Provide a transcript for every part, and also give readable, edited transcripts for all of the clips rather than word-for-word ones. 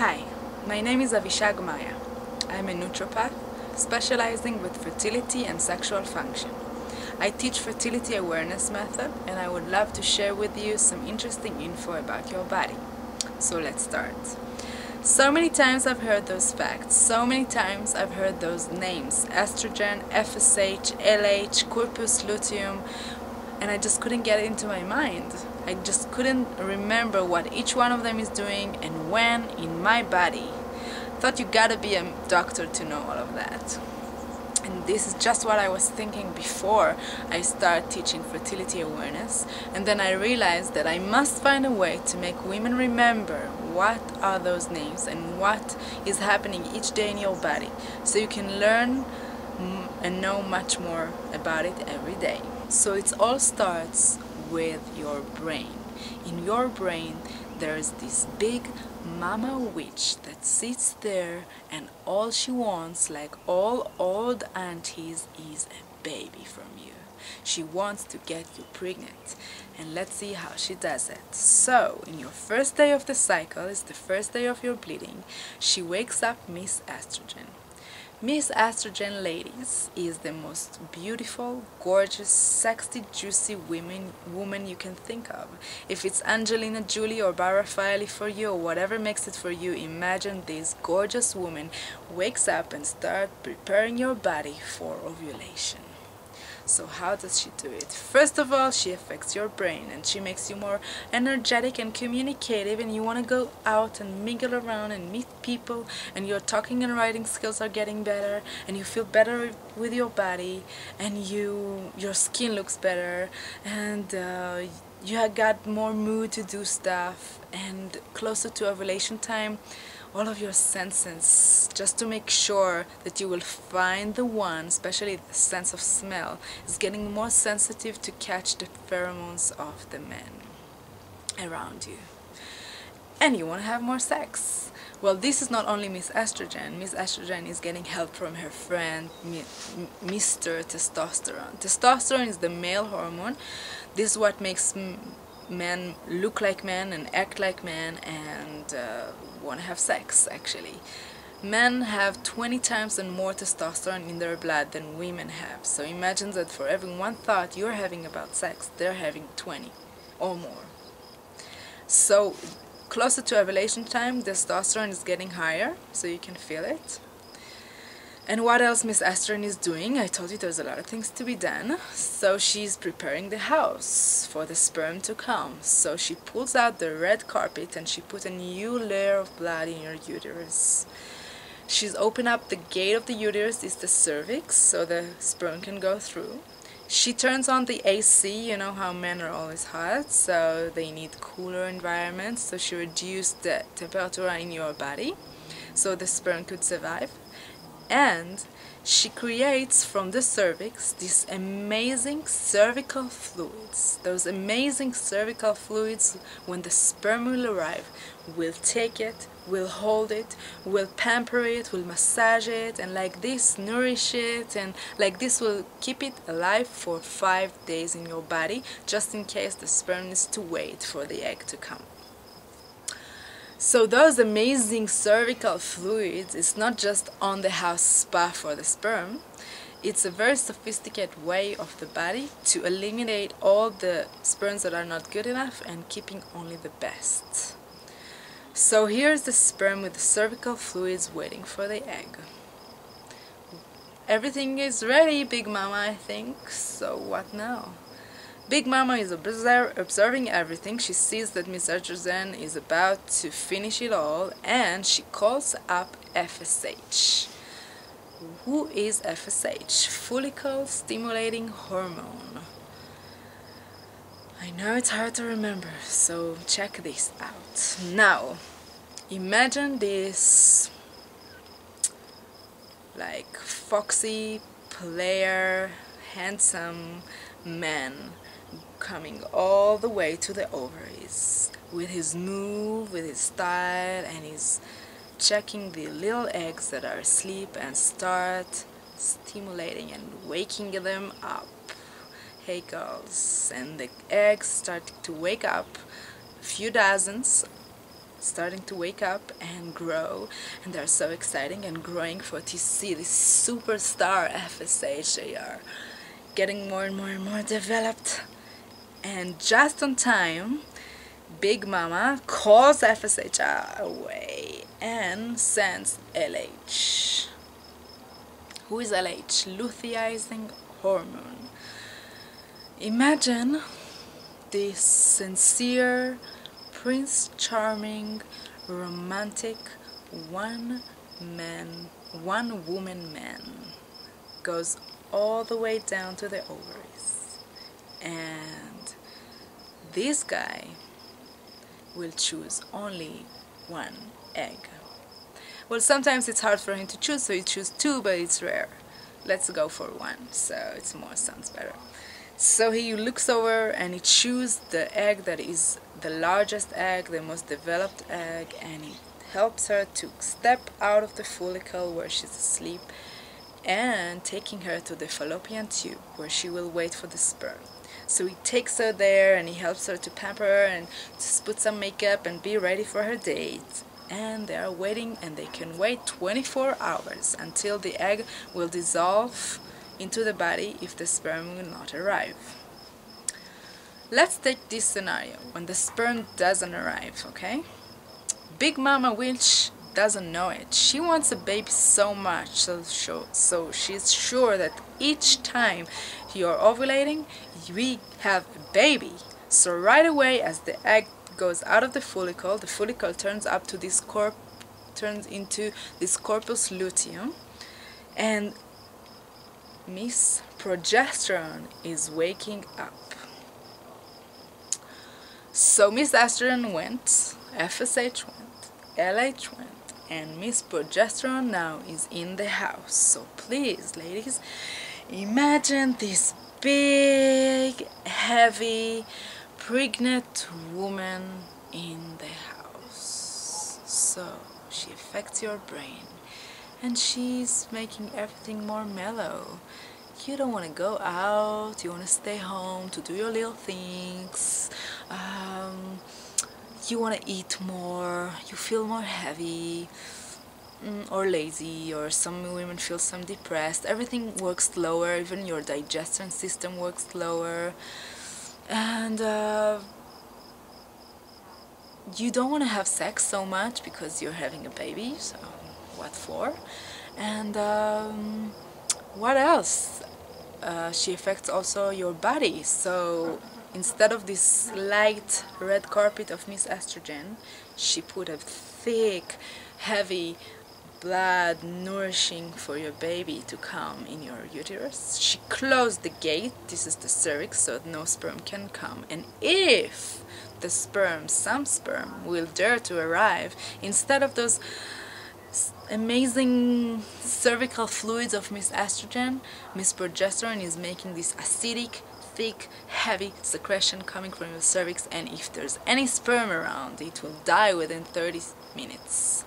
Hi, my name is Avishagmaya. I'm a naturopath specializing with fertility and sexual function. I teach fertility awareness method and I would love to share with you some interesting info about your body. So let's start. So many times I've heard those facts, so many times I've heard those names, estrogen, FSH, LH, corpus luteum, and I just couldn't get it into my mind. I just couldn't remember what each one of them is doing and when in my body. Thought you gotta be a doctor to know all of that. And this is just what I was thinking before I started teaching fertility awareness, and then I realized that I must find a way to make women remember what are those names and what is happening each day in your body, so you can learn and know much more about it every day. So it all starts with your brain. In your brain there's this big mama witch that sits there, and all she wants, like all old aunties, is a baby from you. She wants to get you pregnant, and let's see how she does it. So in your first day of the cycle, is the first day of your bleeding, she wakes up Miss Estrogen. Miss Estrogen, ladies, is the most beautiful, gorgeous, sexy, juicy woman you can think of. If it's Angelina Jolie or Bara Faili for you, or whatever makes it for you, imagine this gorgeous woman wakes up and starts preparing your body for ovulation. So how does she do it? First of all, she affects your brain and she makes you more energetic and communicative, and you want to go out and mingle around and meet people, and your talking and writing skills are getting better, and you feel better with your body, and your skin looks better, and you have got more mood to do stuff. And closer to ovulation time, all of your senses, just to make sure that you will find the one, especially the sense of smell, is getting more sensitive to catch the pheromones of the men around you. And you want to have more sex. Well, this is not only Miss Estrogen. Miss Estrogen is getting help from her friend Mr. Testosterone. Testosterone is the male hormone. This is what makes men look like men and act like men and want to have sex. Actually, men have 20 times and more testosterone in their blood than women have. So imagine that for every one thought you're having about sex, they're having 20 or more. So closer to ovulation time, testosterone is getting higher, so you can feel it. And what else Miss Estrogen is doing? I told you there's a lot of things to be done. So she's preparing the house for the sperm to come. So she pulls out the red carpet and she put a new layer of blood in your uterus. She's opened up the gate of the uterus, it's the cervix, so the sperm can go through. She turns on the AC. You know how men are always hot, so they need cooler environments. So she reduced the temperature in your body so the sperm could survive. And she creates from the cervix these amazing cervical fluids. Those amazing cervical fluids, when the sperm will arrive, will take it, will hold it, will pamper it, will massage it, and like this nourish it, and like this will keep it alive for 5 days in your body, just in case the sperm needs to wait for the egg to come. So those amazing cervical fluids is not just on the house spa for the sperm. It's a very sophisticated way of the body to eliminate all the sperms that are not good enough and keeping only the best. So here's the sperm with the cervical fluids waiting for the egg. Everything is ready, Big Mama, I think. So what now? Big Mama is observing everything. She sees that Miss Estrogen is about to finish it all, and she calls up FSH. Who is FSH? Follicle stimulating hormone. I know it's hard to remember, so check this out. Now, imagine this like foxy player, handsome man coming all the way to the ovaries with his move, with his style, and he's checking the little eggs that are asleep and start stimulating and waking them up. Hey girls, and the eggs start to wake up, a few dozens, starting to wake up and grow, and they're so exciting and growing for to see this superstar FSH. They are getting more and more and more developed, and just on time Big Mama calls FSH away and sends LH. Who is LH? Luteinizing hormone. Imagine this sincere, Prince Charming, romantic, one-woman man goes all the way down to the ovaries, and this guy will choose only one egg. Well, sometimes it's hard for him to choose, so he chooses two, but it's rare. Let's go for one, so it's more sounds better. So he looks over and he chooses the egg that is the largest egg, the most developed egg, and he helps her to step out of the follicle where she's asleep and taking her to the fallopian tube where she will wait for the sperm. So he takes her there and he helps her to pamper her and just put some makeup and be ready for her date. And they are waiting, and they can wait 24 hours until the egg will dissolve into the body if the sperm will not arrive. Let's take this scenario when the sperm doesn't arrive, okay? Big Mama Witch doesn't know it. She wants a baby so much, so she's sure that each time you're ovulating, we have a baby. So right away, as the egg goes out of the follicle turns into this corpus luteum, and Miss Progesterone is waking up. So Miss Estrogen went, FSH went, LH went, and Miss Progesterone now is in the house. So please, ladies, imagine this big, heavy, pregnant woman in the house. So she affects your brain, and she's making everything more mellow. You don't want to go out, you want to stay home to do your little things, you want to eat more, you feel more heavy or lazy, or some women feel some depressed. Everything works slower, even your digestion system works slower, and you don't want to have sex so much because you're having a baby, so what for? And what else? She affects also your body, so instead of this light red carpet of Miss Estrogen, she put a thick, heavy blood nourishing for your baby to come in your uterus. She closed the gate, this is the cervix, so no sperm can come, and if the sperm, some sperm will dare to arrive, instead of those amazing cervical fluids of Miss Estrogen, Miss Progesterone is making this acidic, thick, heavy secretion coming from your cervix, and if there's any sperm around, it will die within 30 minutes.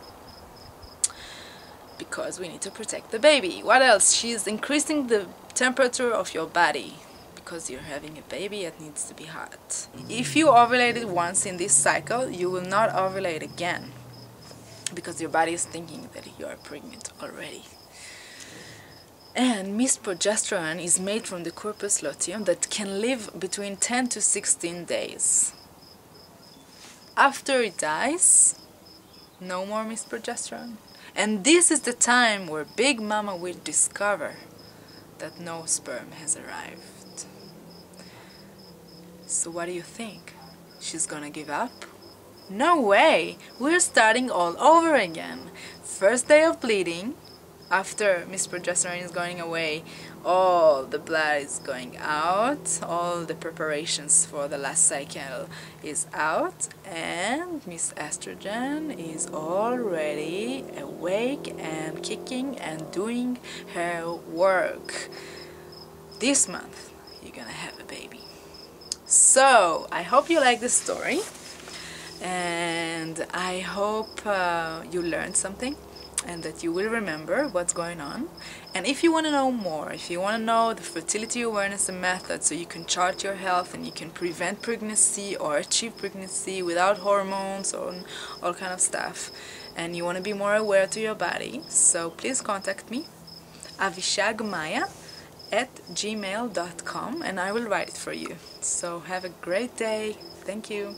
Because we need to protect the baby. What else? She's increasing the temperature of your body. Because you're having a baby, it needs to be hot. If you ovulated once in this cycle, you will not ovulate again, because your body is thinking that you are pregnant already. And Miss Progesterone is made from the corpus luteum that can live between 10 to 16 days. After it dies, no more Miss Progesterone. And this is the time where Big Mama will discover that no sperm has arrived. So what do you think? She's gonna give up? No way! We're starting all over again. First day of bleeding. After Miss Progesterone is going away, all the blood is going out, all the preparations for the last cycle is out, and Miss Estrogen is already awake and kicking and doing her work. This month, you're gonna have a baby. So, I hope you like this story, and I hope you learned something. and that you will remember what's going on. And if you want to know more, if you want to know the fertility awareness and method so you can chart your health and you can prevent pregnancy or achieve pregnancy without hormones or all kind of stuff, and you want to be more aware to your body, so please contact me, avishagmaya@gmail.com, and I will write it for you. So have a great day. Thank you.